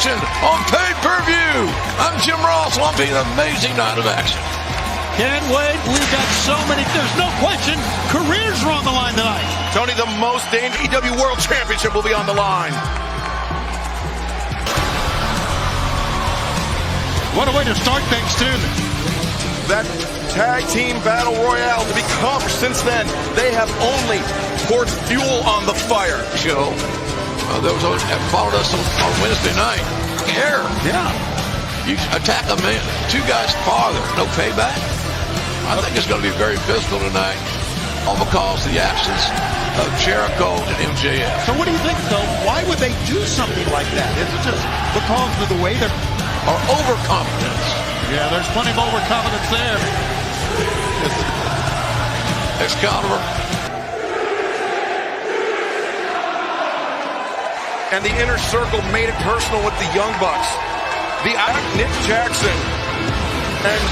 Nation on pay-per-view. I'm Jim Ross. It'll be an amazing night of action. Can't wait. We've got so many. There's no question. Careers are on the line tonight. Tony, the most dangerous WWE World Championship will be on the line. What a way to start things, too. That tag team battle royale to become, since then, they have only poured fuel on the fire. Show. Those that followed us on Wednesday night. Care. Yeah. You attack a man, two guys farther, no payback. I think it's going to be very physical tonight, all because of the absence of Jericho and MJF. So what do you think, though? Why would they do something like that? Is it just because of the way they're... Or overconfidence. Yeah, there's plenty of overconfidence there. Excalibur. And the Inner Circle made it personal with the Young Bucks. The Nick Jackson. And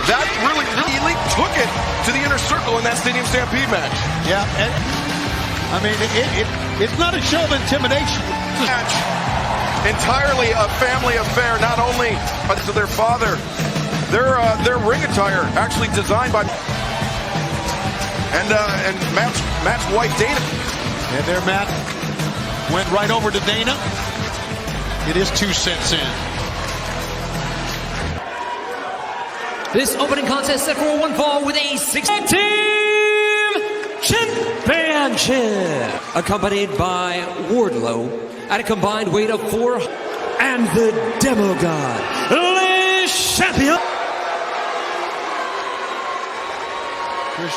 that really took it to the Inner Circle in that Stadium Stampede match. Yeah, I mean, it's not a show of intimidation. Match. Entirely a family affair, not only to their father. Their ring attire actually designed by and Matt's wife Dana. And there Matt went right over to Dana. It is 2 cents in. This opening contest set for one fall with a 6-team championship, accompanied by Wardlow at a combined weight of 4, and the Demo God, Le Champion,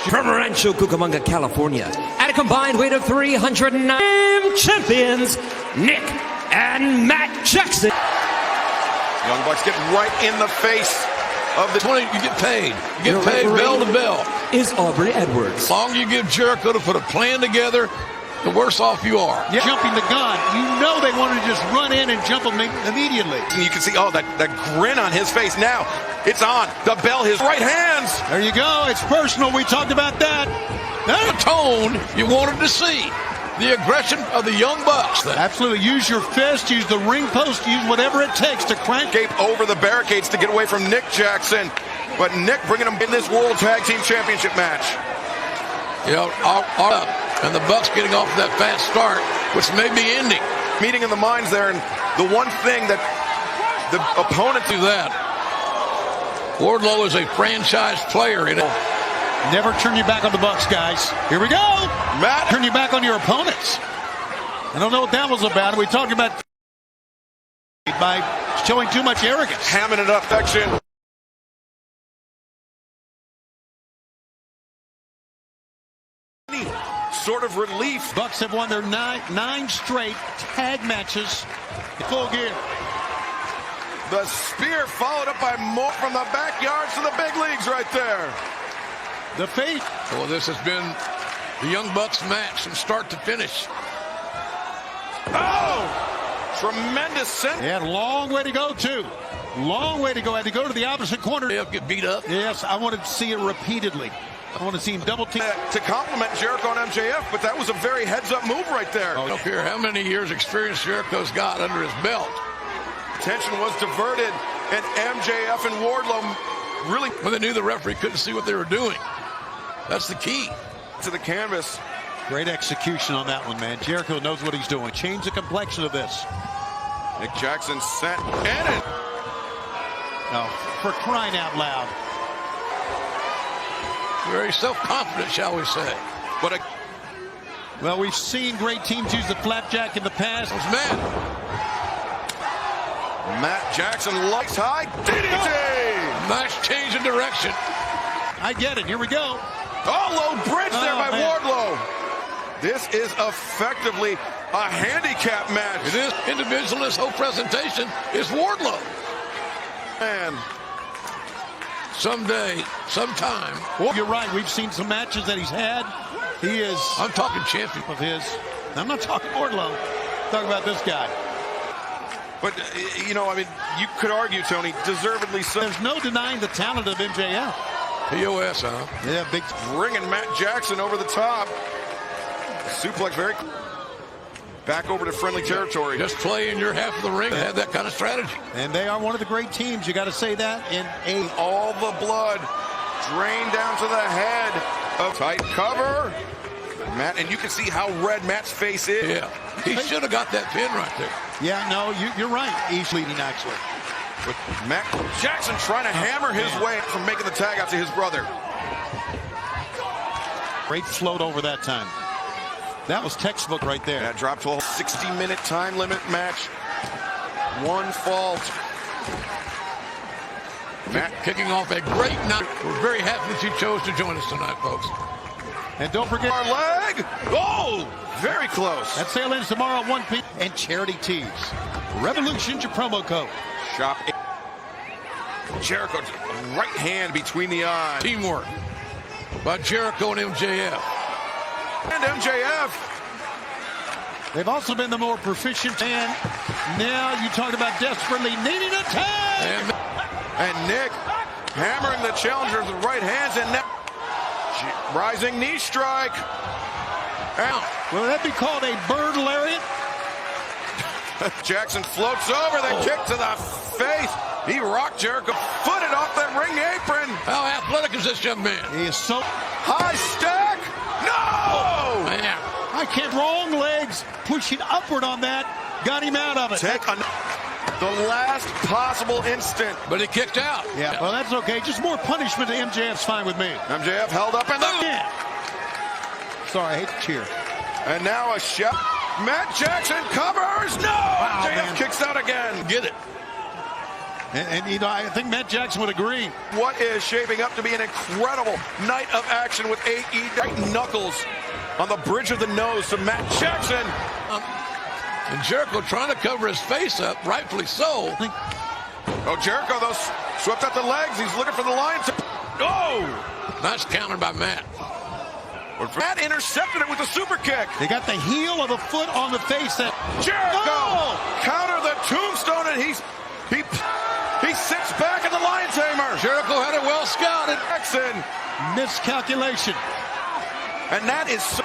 from Rancho Cucamonga, California, at a combined weight of 309, champions Nick and Matt Jackson. Young Bucks get right in the face of the 20, you get paid. You get paid bell to bell. Is Aubrey Edwards. The longer you give Jericho to put a plan together, the worse off you are. Yeah. Jumping the gun. You know they wanted to just run in and jump him immediately. And you can see, that grin on his face now. It's on. The bell, his right hands. There you go. It's personal. We talked about that. The tone you wanted to see. The aggression of the Young Bucks. Absolutely. Use your fist, use the ring post, use whatever it takes to crank. Escape over the barricades to get away from Nick Jackson. But Nick bringing him in this World Tag Team Championship match. You know, and the Bucks getting off that fast start, which may be ending. Meeting in the minds there, and the one thing that the opponent do that. Wardlow is a franchise player. Never turn your back on the Bucks, guys. Here we go. Matt, turn your back on your opponents. I don't know what that was about. We talked about by showing too much arrogance. Hamming it up, section. Sort of relief. Bucks have won their nine straight tag matches. Full gear. The spear followed up by more from the backyards to the big leagues right there. The feet. Well, this has been the Young Bucks match from start to finish. Oh! Tremendous send. Yeah, long way to go, too. Long way to go. Had to go to the opposite corner. They'll get beat up. Yes, I wanted to see it repeatedly. I want to see him double team. To compliment Jericho and MJF, but that was a very heads-up move right there. I don't care how many years experience Jericho's got under his belt. Attention was diverted, and MJF and Wardlow really... When they knew the referee couldn't see what they were doing. That's the key. To the canvas. Great execution on that one, man. Jericho knows what he's doing. Change the complexion of this. Nick Jackson sent in it. Oh, for crying out loud. Very self-confident, shall we say. But well, we've seen great teams use the flapjack in the past. It was Matt Jackson lights high. DDT! Nice change of direction. I get it. Here we go. Oh, low bridge there by Wardlow. This is effectively a handicap match. It is. Individualist whole presentation is Wardlow. Man. Someday, sometime. Well, you're right. We've seen some matches that he's had. He is... I'm talking champion. Of his. I'm not talking Wardlow. I'm talking about this guy. But, you know, I mean, you could argue, Tony, deservedly so. There's no denying the talent of MJF. POS, huh? Yeah, big. Bringing Matt Jackson over the top. Suplex very... back over to friendly territory. Just play in your half of the ring. They have that kind of strategy. And they are one of the great teams. You got to say that. In all the blood drained down to the head of tight cover. Matt, and you can see how red Matt's face is. Yeah, he should have got that pin right there. Yeah, no, you're right. He's leading actually. With Matt Jackson trying to hammer his way from making the tag out to his brother. Great float over that time. That was textbook right there. That dropped to a 60-minute time limit match. One fault. Matt kicking off a great night. We're very happy that you chose to join us tonight, folks. And don't forget our leg. Oh, very close. That sale ends tomorrow at 1 p.m. And Charity Tees. Revolution's your promo code. Shop. Jericho, right hand between the eyes. Teamwork by Jericho and MJF. And MJF. They've also been the more proficient. And now you talk about desperately needing a tag. And Nick hammering the challenger with the right hands. And now rising knee strike. Out. Will that be called a bird lariat? Jackson floats over, the kick to the face. He rocked Jericho, footed off that ring apron. How athletic is this young man? He is so high stack. No! Man. I can't. Wrong legs pushing upward on that. Got him out of it. The last possible instant. But he kicked out. Yeah, well, that's okay. Just more punishment to MJF's fine with me. MJF held up in the... Yeah. Sorry, I hate to cheer. And now a shot. Matt Jackson covers. No! Wow, MJF man. kicks out again. Get it. And you know, I think Matt Jackson would agree. What is shaping up to be an incredible night of action with AE knuckles on the bridge of the nose to Matt Jackson. And Jericho trying to cover his face up, rightfully so. Oh, Jericho, though, swept out the legs. He's looking for the line. Oh! Nice counter by Matt. Matt intercepted it with a super kick. They got the heel of the foot on the face. That Jericho counter the tombstone, and he sits back in the lion tamer. Jericho had it well scouted. Jackson. Miscalculation. And that is so...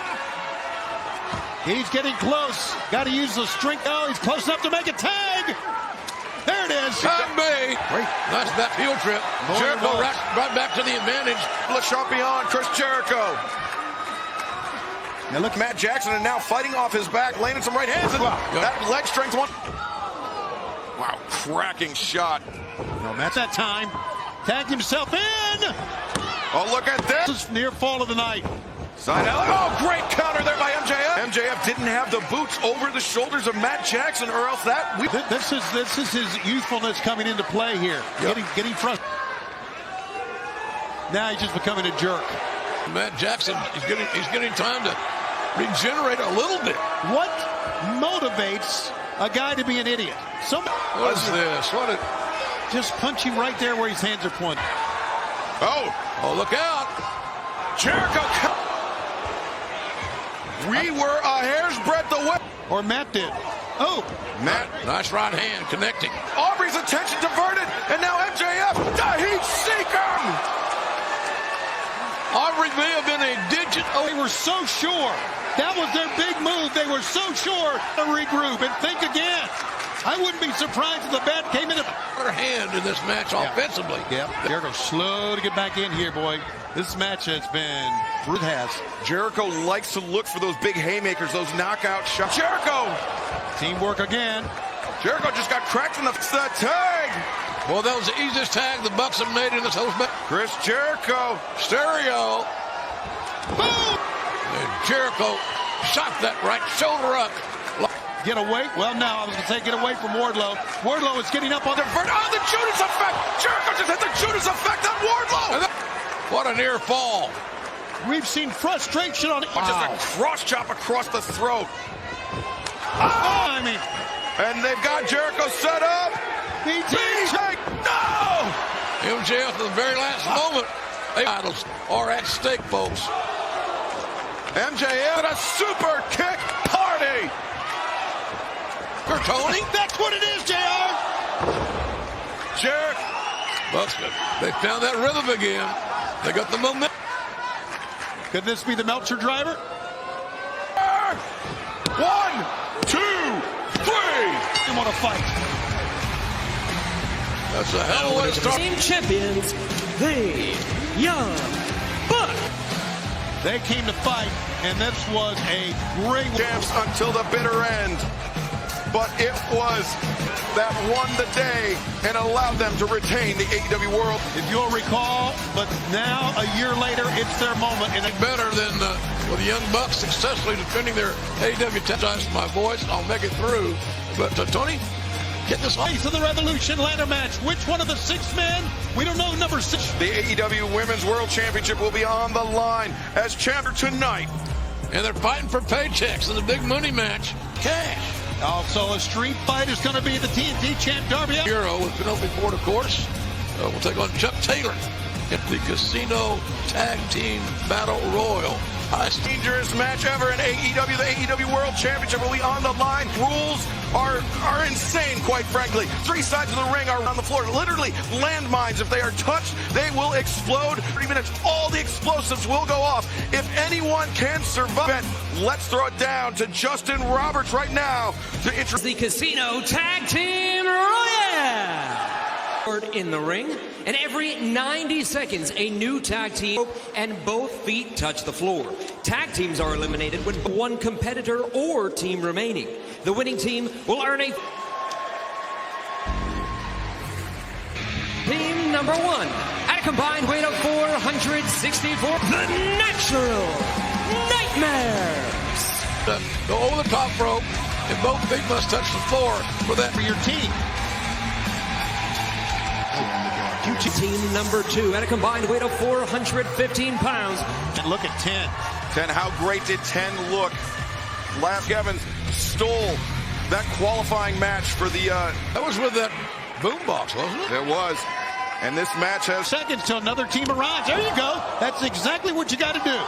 He's getting close. Got to use the strength. Oh, he's close enough to make a tag. There it is. Time B. Nice back heel trip. Jericho right back to the advantage. Le Champion, Chris Jericho. Now look, Matt Jackson is now fighting off his back, landing some right hands. And that leg strength one. Wow, cracking shot. No, Matt's that time. Tagged himself in. Oh, look at this. This is near fall of the night. Side alley. Oh, great counter there by MJF. MJF didn't have the boots over the shoulders of Matt Jackson, or else that... This is his youthfulness coming into play here. Yep. Getting frustrated. Now he's just becoming a jerk. Matt Jackson, he's getting time to regenerate a little bit. What motivates a guy to be an idiot? What is this? Just punch him right there where his hands are pointed. Oh, look out. Jericho. We were a hair's breadth away. Or Matt did. Oh. Matt. Nice right hand connecting. Aubrey's attention diverted. And now MJF. The heat seeker. Aubrey may have been a digit. They were so sure. That was their big move. They were so sure to regroup and think again. I wouldn't be surprised if the bat came in Her hand in this match offensively. Yeah. Jericho slow to get back in here, boy. This match has been... It has. Jericho likes to look for those big haymakers, those knockout shots. Jericho! Teamwork again. Jericho just got cracked in the tag. Well, that was the easiest tag the Bucks have made in this whole match. Chris Jericho. Stereo. Boom! And Jericho shot that right shoulder up. Get away. Well, now I was going to say get away from Wardlow. Wardlow is getting up on the... Oh, the Judas effect! Jericho just hit the Judas effect on Wardlow! What a near fall. We've seen frustration on... Just a cross chop across the throat. And they've got Jericho set up. No! MJF at the very last moment. Titles are at stake, folks. MJF at a super kick party. Tony? That's what it is, JR. Jericho. Bucks, they found that rhythm again. They got the momentum. Could this be the Meltzer driver? 1, 2, want to fight. That's a hell of a way to start. Team champions, the Young Bucks. They came to fight, and this was a great Champs until the bitter end. But it was that won the day and allowed them to retain the AEW World. if you'll recall, but now a year later, it's their moment. And Better than with the Young Bucks successfully defending their AEW titles. My voice, I'll make it through. But Tony, get this on. face of the Revolution ladder match. Which one of the 6 men? We don't know. Number 6. The AEW Women's World Championship will be on the line as champion tonight. And they're fighting for paychecks in the big money match. Cash. Also, a street fight is going to be the TNT champ Darby. Hero with Penelope Ford, of course. We'll take on Chuck Taylor in the Casino Tag Team Battle Royal. Dangerous match ever in AEW. The AEW World Championship will be on the line. Rules are insane, quite frankly. 3 sides of the ring are on the floor. Literally landmines. If they are touched, they will explode. 3 minutes, all the explosives will go off. If anyone can survive, let's throw it down to Justin Roberts right now to introduce The Casino Tag Team Royale. In the ring, and every 90 seconds a new tag team and both feet touch the floor. Tag teams are eliminated with 1 competitor or team remaining. The winning team will earn a team number 1 at a combined weight of 464. The Natural Nightmares. Go over the top rope, and both feet must touch the floor for that For your team. Team number 2 at a combined weight of 415 pounds. And look at 10. 10. How great did 10 look? Last Evans stole that qualifying match for the That was with that boombox, wasn't it? it was. And this match has Seconds till another team arrives. There you go. That's exactly what you got to do.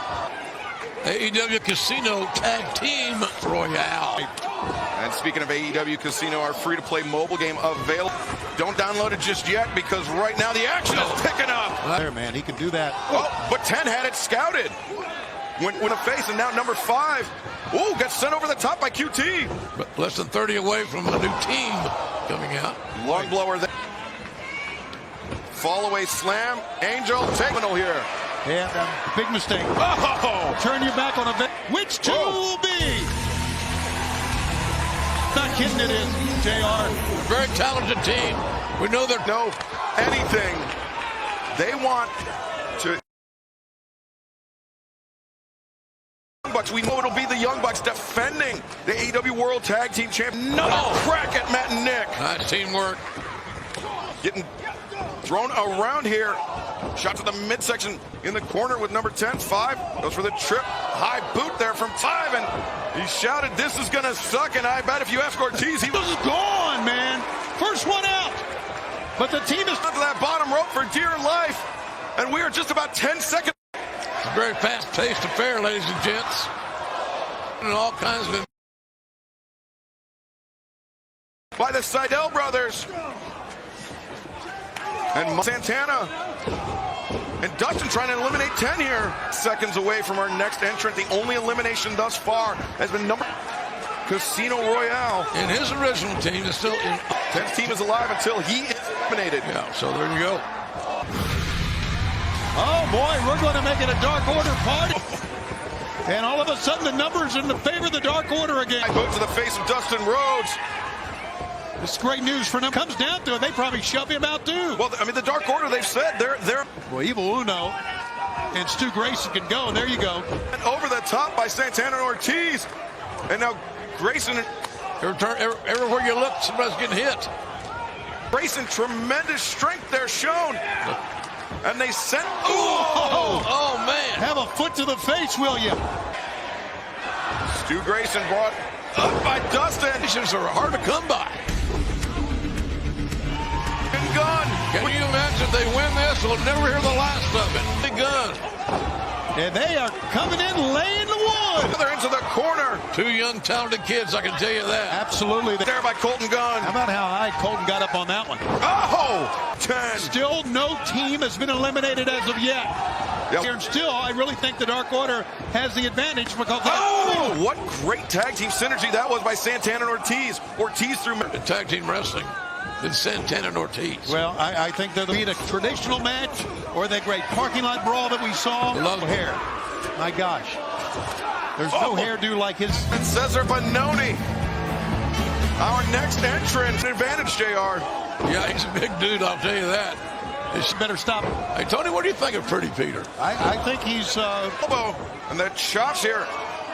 AEW Casino Tag Team Royale. And speaking of AEW Casino, our free-to-play mobile game available. Don't download it just yet because right now the action is picking up. There, man. He can do that. Oh, but 10 had it scouted. Went a face, and now number 5. Ooh, got sent over the top by QT. But less than 30 away from a new team coming out. Long blower there. Fall away slam. Angel terminal here. Yeah, big mistake. Oh! Turn your back on a vet. Which 2 will be? Not kidding, it is, JR. Very talented team. We know they're No, anything. They want to. Bucks. We know it'll be the Young Bucks defending the AEW World Tag Team Champion. No crack at Matt and Nick. nice teamwork. Getting thrown around here. Shot to the midsection in the corner with number 10. 5 goes for the trip. High boot there from 5, and he shouted, "This is gonna suck." And I bet if you ask Ortiz, he was Gone, man. First one out. But the team is onto that bottom rope for dear life. And we are just about 10 seconds. It's a very fast-paced affair, ladies and gents. And all kinds of By the Seidel brothers. And Santana and Dustin trying to eliminate 10 here. Seconds away from our next entrant. The only elimination thus far has been number Casino Royale. And his original team is still in. 10th team is alive until he is eliminated. Yeah, so there you go. Oh, boy, we're going to make it a Dark Order party. And all of a sudden, the numbers in the favor of the Dark Order again. I vote to the face of Dustin Rhodes. It's great news for them. Comes down to it, they probably shove him out, too. Well, I mean, the Dark Order, they've said they're Well, Evil Uno and Stu Grayson can go, and there you go. over the top by Santana and Ortiz. And now Grayson. Everywhere you look, somebody's getting hit. Grayson, tremendous strength there shown. And they sent. Oh, man. Have a foot to the face, will you? Stu Grayson brought up by Dustin. These are hard to come by. And Gunn. Can you imagine if they win this? We'll never hear the last of it. Big gun. And they are coming in, laying the wood. They're into the corner. 2 young, talented kids, I can tell you that. Absolutely. There by Colton Gunn. How about how high Colton got up on that one? Oh! 10. Still no team has been eliminated as of yet. Yep. And still, I really think the Dark Order has the advantage because what great tag team synergy that was by Santana and Ortiz. Ortiz through tag team wrestling than Santana and Ortiz. Well, I think they'll be in a traditional match or that great parking lot brawl that we saw. Love hair. My gosh. There's no hairdo like his. And Cesar Bononi. Our next entrant. Advantage, JR. Yeah, he's a big dude, I'll tell you that. It's better stop. Hey, Tony, what do you think of Pretty Peter? I think he's... Elbow. And the chops here.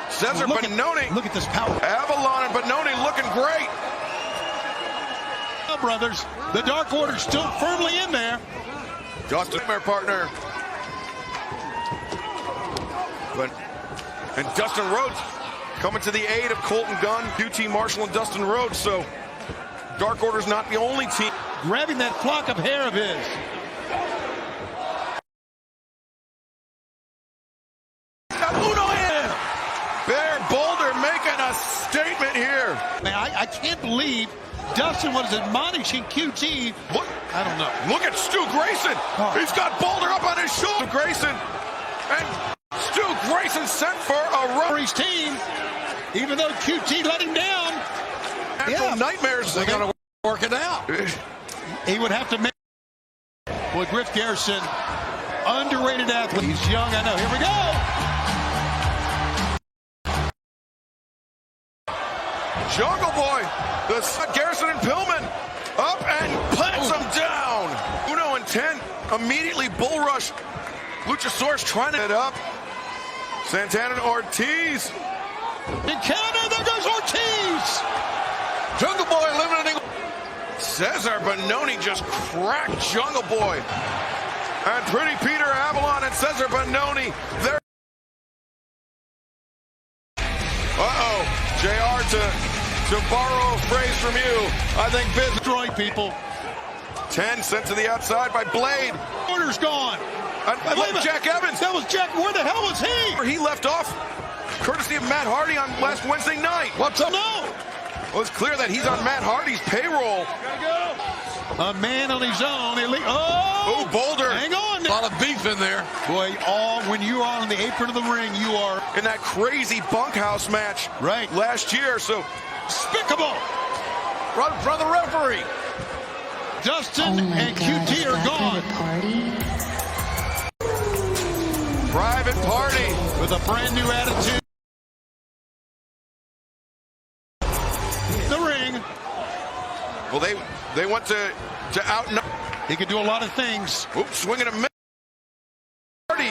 Cesar Bononi. Look at this power. Avalon and Bononi looking great. Brothers, the Dark Order's still firmly in there. Dustin, their partner. And Dustin Rhodes coming to the aid of Colton Gunn, QT Marshall, and Dustin Rhodes. So Dark Order's not the only team. Grabbing that flock of hair of his. Bear Boulder making a statement here. Man, I can't believe Dustin was admonishing QT. Look, I don't know. Look at Stu Grayson. He's got Boulder up on his shoulder. Grayson. And Stu Grayson sent for a Rory's team, even though QT let him down. Nightmares. They got to work it out. He would have to make. Boy, Griff Garrison, underrated athlete. He's young, I know. Here we go. Jungle Boy, the Garrison and Pillman up and plants him down. Uno and 10 immediately bull rush. Luchasaurus trying to get up. Santana and Ortiz. Encounter, there goes Ortiz. Jungle Boy eliminating. Cesar Bononi just cracked Jungle Boy. And Pretty Peter Avalon and Cesar Bononi. There. JR to borrow a phrase from you. I think business. Destroy people. 10 sent to the outside by Blade. Order's gone. And look, Jack Evans. That was Jack. Where the hell was he? He left off, courtesy of Matt Hardy on last Wednesday night. What's up? No. Well, it's clear that he's on Matt Hardy's payroll. A man on his own. Oh, Boulder. Hang on. A lot of beef in there. Boy, when you are on the apron of the ring, you are in that crazy bunkhouse match last year. So despicable. Right in front of the referee. Dustin and QT are gone. Private Party with a brand new attitude. The ring. Well, they went to out. He could do a lot of things. Oops, swinging a miss. Party.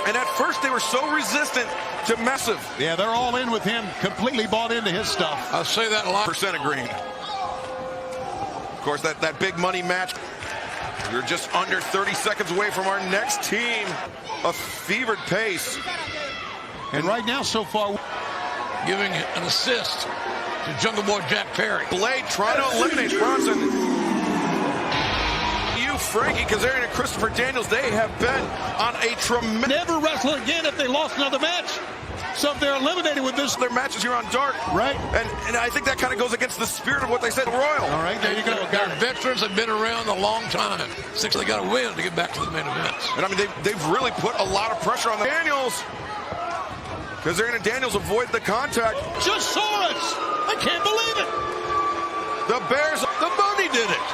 And at first they were so resistant to Massive. Yeah, they're all in with him. Completely bought into his stuff. I'll say that a lot. Percent agreed. Of course, that big money match. We're just under 30 seconds away from our next team. A fevered pace. And right now, so far, giving an assist to Jungle Boy Jack Perry. Blade trying to eliminate Bronson. You, Frankie Kazarian and Christopher Daniels, they have been on a tremendous... Never wrestle again if they lost another match. So if they're eliminated with this... Their matches here on Dark. Right. And I think that kind of goes against the spirit of what they said Royal. All right, there you go. Their veterans have been around a long time. They got to win to get back to the main events. And I mean, they've really put a lot of pressure on the Daniels. Kazarian and Daniels avoid the contact. Just saw us. I can't believe it. The Bears, the Bunny did it.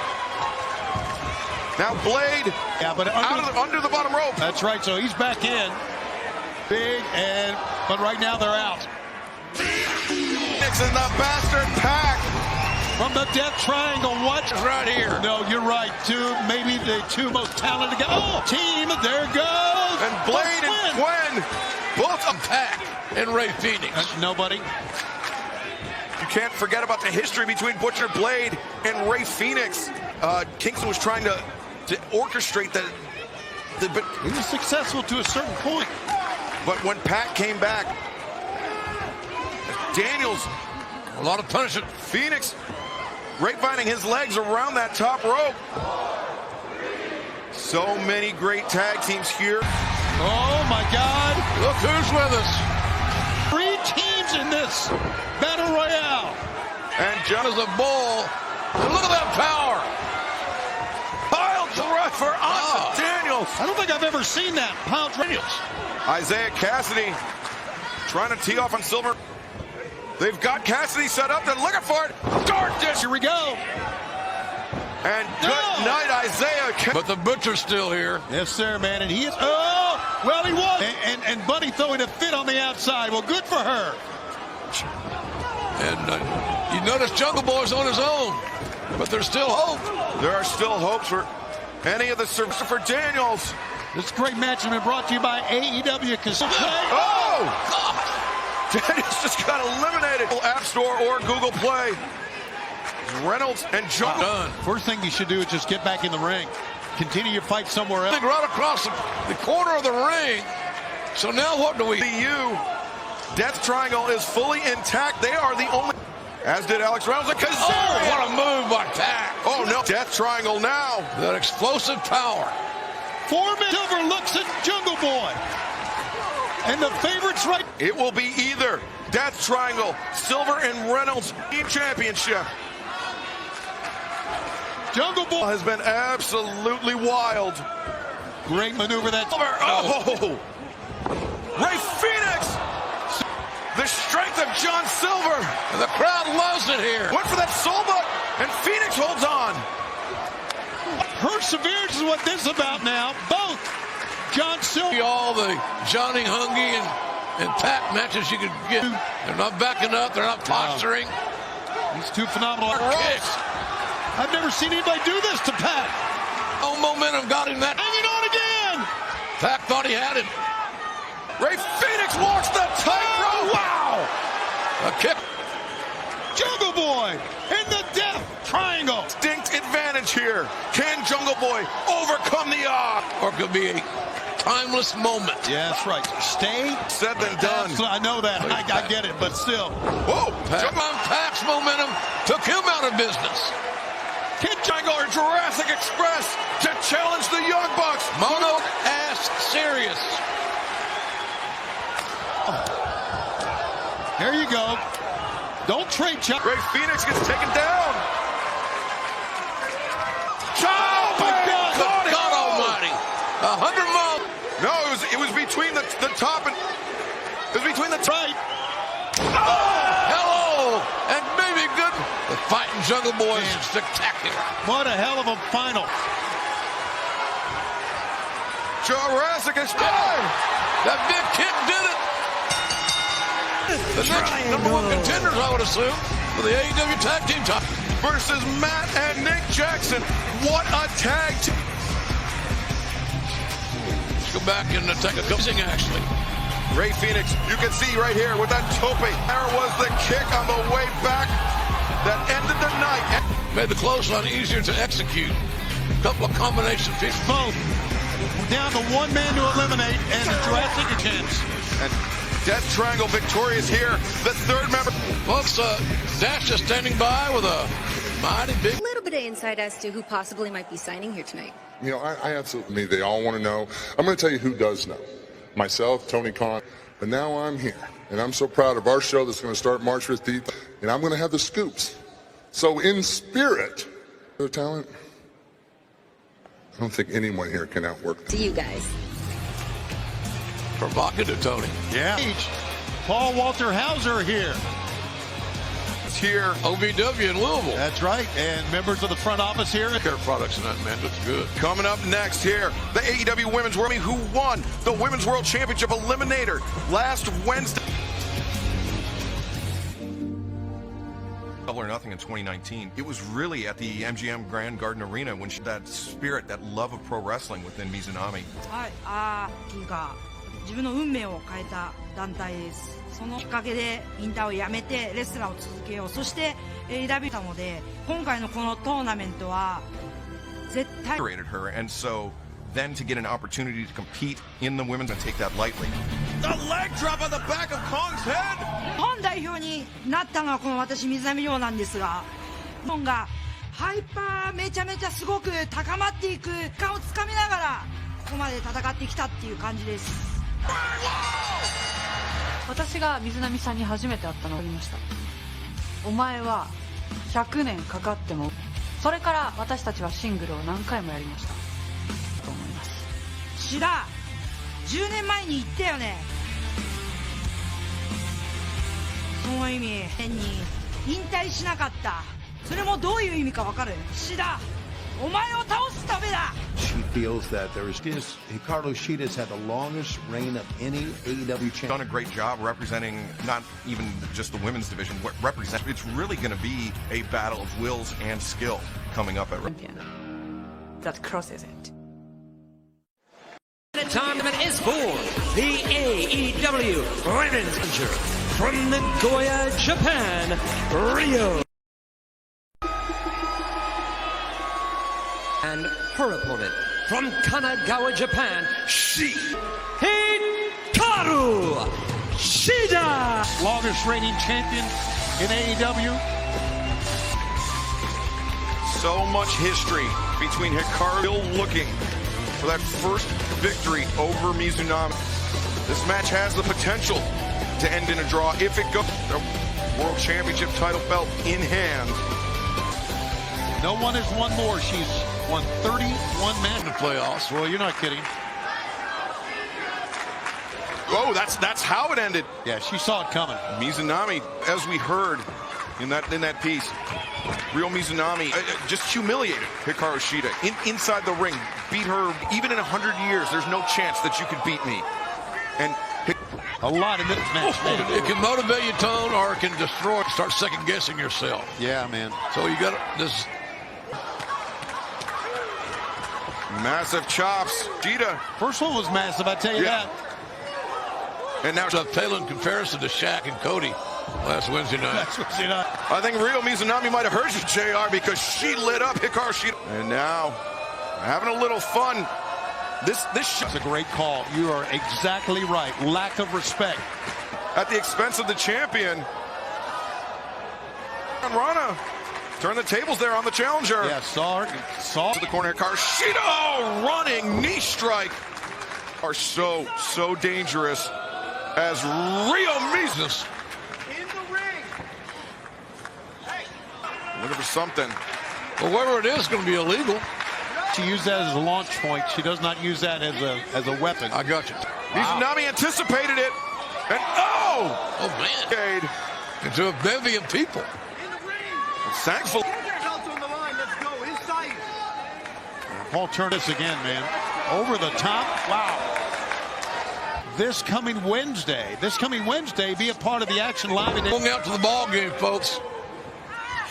Now Blade, but under the bottom rope. That's right. So he's back in, big, but right now they're out. Phoenix and the Bastard Pack from the Death Triangle. What? Right here. No, you're right. Maybe the two most talented guys. Oh, team, there goes. And Blade and Gwen, both a Pack and Ray Phoenix. Nobody. You can't forget about the history between Butcher Blade and Ray Phoenix. Kingston was trying to orchestrate but he was successful to a certain point. But when Pac came back, Daniels, a lot of punishment. Phoenix grapevining his legs around that top rope. So many great tag teams here. Oh my God! Look who's with us. 3 teams in this battle royale. And John is a bull. Look at that power. Pile thrust. for Daniels. I don't think I've ever seen that. Pound Daniels. Isaiah Cassidy trying to tee off on Silver. They've got Cassidy set up. They're looking for it. Dark dish. Here we go. And good night, Isaiah. But the Butcher's still here. Yes, sir, man. And he is. Oh, well, he was. And Buddy throwing a fit on the outside. Well, good for her. And you notice Jungle Boy's on his own. But there's still hope. There are still hopes for any of the service for Daniels. This great match has been brought to you by AEW. Oh! God. Daniels just got eliminated. App Store or Google Play. Reynolds and Jungle. Done. First thing you should do is just get back in the ring. Continue your fight somewhere else. Right across the corner of the ring. So now what do we do? Death Triangle is fully intact. They are the only. As did Alex Reynolds and Kazarian. Oh, what a move by Tack. Oh, no. Death Triangle now. That explosive power. Foreman Silver looks at Jungle Boy. And the favorite's right. It will be either Death Triangle, Silver and Reynolds team championship. Jungle Boy has been absolutely wild. Great maneuver that. Oh! Ray Phoenix! The strength of John Silver. And the crowd loves it here. Went for that soul butt, and Phoenix holds on. Perseverance is what this is about now. Both John Silver. All the Johnny Hungy and Pac matches you could get. They're not backing up. They're not posturing. These two phenomenal kicks. I've never seen anybody do this to Pac. Oh, momentum got him that. Hanging on again. Pac thought he had it. Ray Phoenix walks the tightrope. Wow. A kick. Jungle Boy in the Death Triangle. Distinct advantage here. Can Jungle Boy overcome the odds? Or it could be a timeless moment. Yeah, that's right. Stay. Said than done. I know that. I get it, but still. Whoa. Pac's momentum took him out of business. Kid Jungle or Jurassic Express to challenge the Young Bucks. Mono ass serious. There you go. Don't trade Chuck. Ray Phoenix gets taken down. Oh my God! God Almighty! 100 miles. No, it was between the top and it was between the right. Hello, and maybe good. The fighting Jungle Boy is spectacular. What a hell of a final. Jurassic Express. That big kick did it. The next #1 contenders, I would assume, for the AEW Tag Team title. Versus Matt and Nick Jackson. What a tag team. Let's go back and take a couple actually. Ray Phoenix, you can see right here with that tope. There was the kick on the way back that ended the night. Made the clothesline easier to execute. A couple of combination pieces. Both. Down to one man to eliminate, and Jurassic chance. And Death Triangle victorious here. The third member. Folks, Dash is standing by with a mighty big. A little bit of insight as to who possibly might be signing here tonight. You know, I absolutely, they all want to know. I'm going to tell you who does know. Myself, Tony Khan. But now I'm here, and I'm so proud of our show that's going to start March 15th, and I'm going to have the scoops. So in spirit, the talent, I don't think anyone here can outwork them. To you guys. Provocative, Tony. Yeah. Paul Walter Hauser here. Here. OVW in Louisville. That's right. And members of the front office here. Care products in that man looks good. Coming up next here, the AEW Women's World, who won the Women's World Championship Eliminator last Wednesday. Double or Nothing in 2019. It was really at the MGM Grand Garden Arena when that spirit, that love of pro wrestling within Mizunami. 自分の運命を変えた団体です。そのきっかけで引退をやめてレスラーを続けよう。そして AEW なので今回のこのトーナメントは絶対 her, and so then to get an opportunity to compete in the women's and take that lightly. The leg drop on the back of Kong's head. 日本代表になったのはこの私水波亮なんですが、日本がハイパーめちゃめちゃすごく高まっていく感をつかみながらここまで戦ってきたっていう感じです。私が水波さんに初めて会ったのを言いました。お前は100年かかっても。それから私たちはシングルを何回もやりました。志田10年前に言ったよね。その意味変に引退しなかった。それもどういう意味かわかる？志田、お前を倒すためだ。 She feels that Hikaru Shida's had the longest reign of any AEW champion. Done a great job representing not even just the women's division, but represent. It's really going to be a battle of wills and skill coming up at Champion that crosses it. The time limit is for the AEW Women's Challenger from Nagoya, Japan, Rio. And her opponent from Kanagawa, Japan, Hikaru Shida. Longest reigning champion in AEW. So much history between Hikaru still looking for that first victory over Mizunami. This match has the potential to end in a draw if it goes. The World Championship title belt in hand. No one has won more. She's won 31 matches in the playoffs. Well, you're not kidding. Oh, that's how it ended. Yeah, she saw it coming. Mizunami, as we heard in that piece, Ryo Mizunami just humiliated Hikaru Shida inside the ring, beat her. Even in 100 years, there's no chance that you could beat me. And a lot in this match, man. It can motivate you, Tone, or it can destroy. Start second guessing yourself. Yeah, man. So you got this. Massive chops. Shida. First one was massive, I tell you that. And now It's a tale in comparison to Shaq and Cody last Wednesday night. That's Wednesday night. I think Ryo Mizunami might have heard you, JR, because she lit up Hikaru Shida. And now, having a little fun. This That's a great call. You are exactly right. Lack of respect. At the expense of the champion. And Rana turn the tables there on the challenger. Yeah, saw To the corner, Hikaru Shida. Oh, running knee strike. Are so dangerous as Ryo Mizunami. In the ring. Looking for something. Well, whatever it is going to be illegal. She used that as a launch point. She does not use that as a weapon. I got you. Mizunami anticipated it. And Oh, man. Into a bevy of people. Thankful. Paul turned this again, man. Over the top. Wow. This coming Wednesday, be a part of the action live. Going out to the ball game, folks.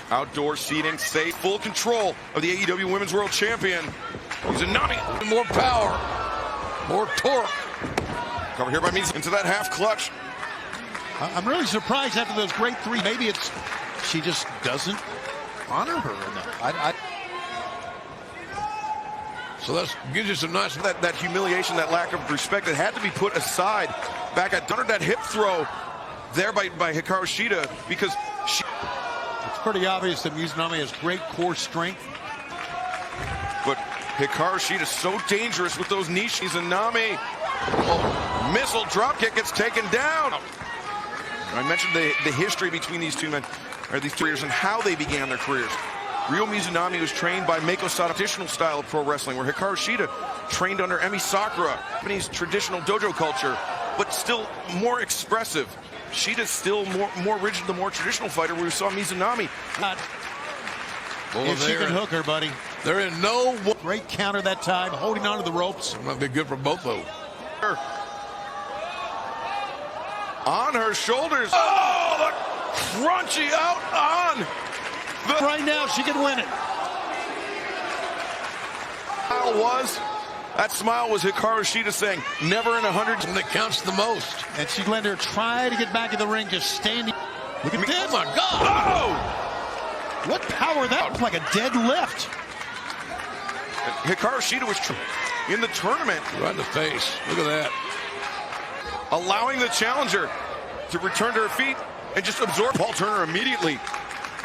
Outdoor seating, safe, full control of the AEW Women's World Champion. Mizunami. More power, more torque. Cover here by Mizunami into that half clutch. I'm really surprised after those great three. Maybe it's she just doesn't honor her enough. So that gives you some nice. That humiliation, that lack of respect that had to be put aside back at under that hip throw there by Hikaru Shida, because it's pretty obvious that Mizunami has great core strength. But Hikaru Shida is so dangerous with those knees. Mizunami, missile dropkick gets taken down. I mentioned the history between these two men, or these careers, and how they began their careers. Ryo Mizunami was trained by Meiko Sato, traditional style of pro wrestling, where Hikaru Shida trained under Emi Sakura, Japanese traditional dojo culture, but still more expressive. Shida's still more rigid, the more traditional fighter, where we saw Mizunami. If she can hook her, buddy. They're in no great counter that time, holding on to the ropes. It might be good for both of them. On her shoulders. Oh, the crunchy out on. Right now, she can win it. That smile was Hikaru Shida saying, never in 100. And that counts the most. And she let her try to get back in the ring, just standing. Look at this. Oh, my God. Oh! What power that was, like a dead lift. Hikaru Shida was in the tournament. Right in the face. Look at that. Allowing the challenger to return to her feet and just absorb Paul Turner immediately.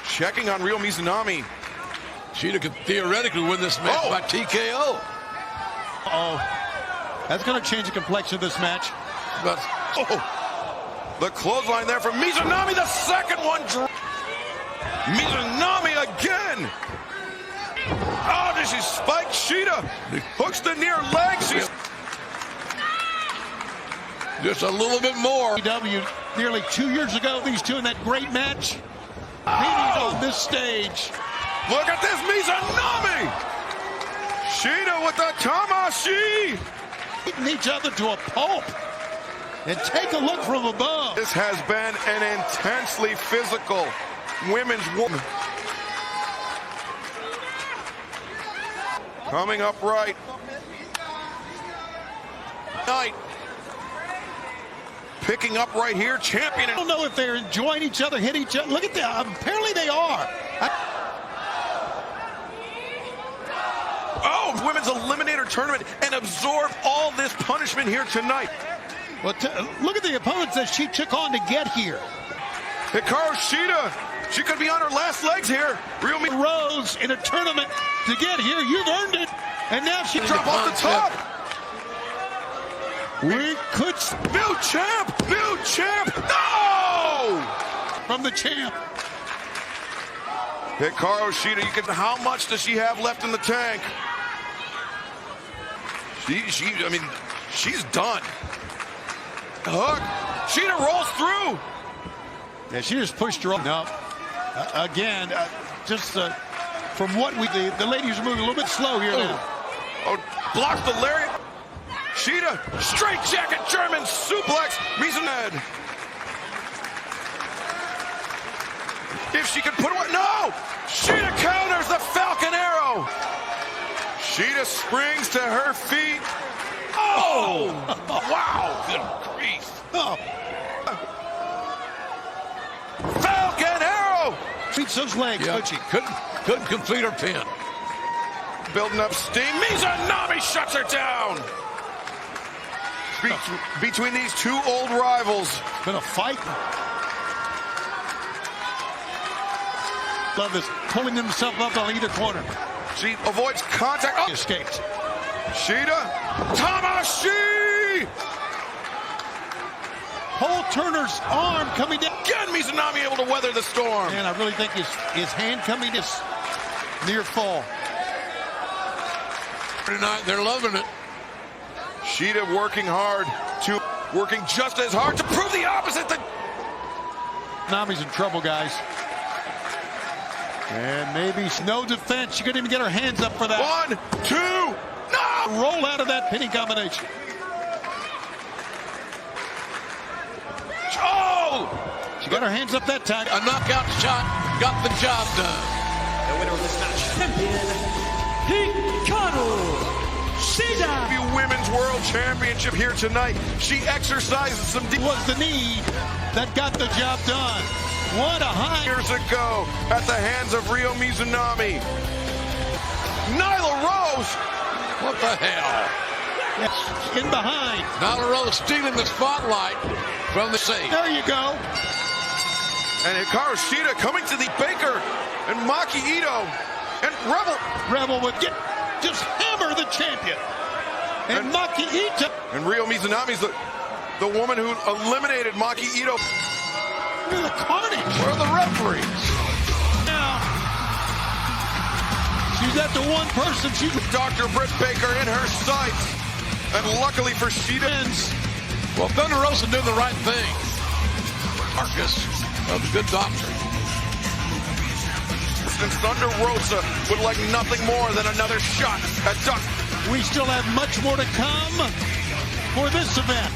Checking on Ryo Mizunami. Shida could theoretically win this match by TKO. That's going to change the complexion of this match. But the clothesline there from Mizunami, the second one. Mizunami again. Oh, does she spike Shida? Hooks the near leg. Just a little bit more. WWE nearly 2 years ago, these two in that great match. Meeting on this stage. Look at this Mizunami! Shida with the Tamashi! Beating each other to a pulp. And take a look from above. This has been an intensely physical women's war. Coming up right. Night. Picking up right here, champion. I don't know if they're enjoying each other, hit each other. Look at that. Apparently they are. Oh, women's eliminator tournament and absorb all this punishment here tonight. Well, look at the opponents that she took on to get here. Hikaru Shida, she could be on her last legs here. Rose in a tournament to get here. You've earned it. And now she drop off the top. We could. New champ! New champ! No! From the champ. Hikaru Shida, you can. How much does she have left in the tank? I mean, she's done. Hook. Shida rolls through. Yeah, she just pushed her up. No. Again, from what the ladies are moving a little bit slow here now. Oh, blocks the lariat. Shida, straight jacket, German suplex. Mizunami. If she could put away, no! Shida counters the Falcon Arrow. Shida springs to her feet. Oh! Wow! Good grief! Oh. Falcon Arrow! Beats those legs, Yeah, but she couldn't complete her pin. Building up steam. Mizunami shuts her down. Between these two old rivals. Been a fight. Love this. Pulling himself up on either corner. She avoids contact. Oh. Escapes. Shida. Tamashi! Paul Turner's arm coming down. Again, Mizunami able to weather the storm. And I really think his hand coming is near fall. Tonight, they're loving it. Shida working hard working just as hard to prove the opposite. Nami's in trouble, guys. And maybe no defense. She couldn't even get her hands up for that. 1, 2, no! Roll out of that pinning combination. Oh! She got her hands up that time. A knockout shot got the job done. The winner of this match, champion, Hikaru Shida. Women's World Championship here tonight. She exercises some. Was the need that got the job done. What a high. Years ago at the hands of Ryo Mizunami. Nyla Rose. What the hell? Yes, in behind. Nyla Rose stealing the spotlight from the save. There you go. And Hikaru Shida coming to the Baker and Maki Ito and Rebel. Rebel would just hammer the champion. And Maki Ito. And Ryo Mizunami's the woman who eliminated Maki Ito. Look at the carnage. Where are the referees? Now, she's at the one person. She's Dr. Britt Baker in her sights. And luckily for Shida. Well, Thunder Rosa doing the right thing. Marcus of the good doctor. Since Thunder Rosa would like nothing more than another shot at Duck. We still have much more to come for this event.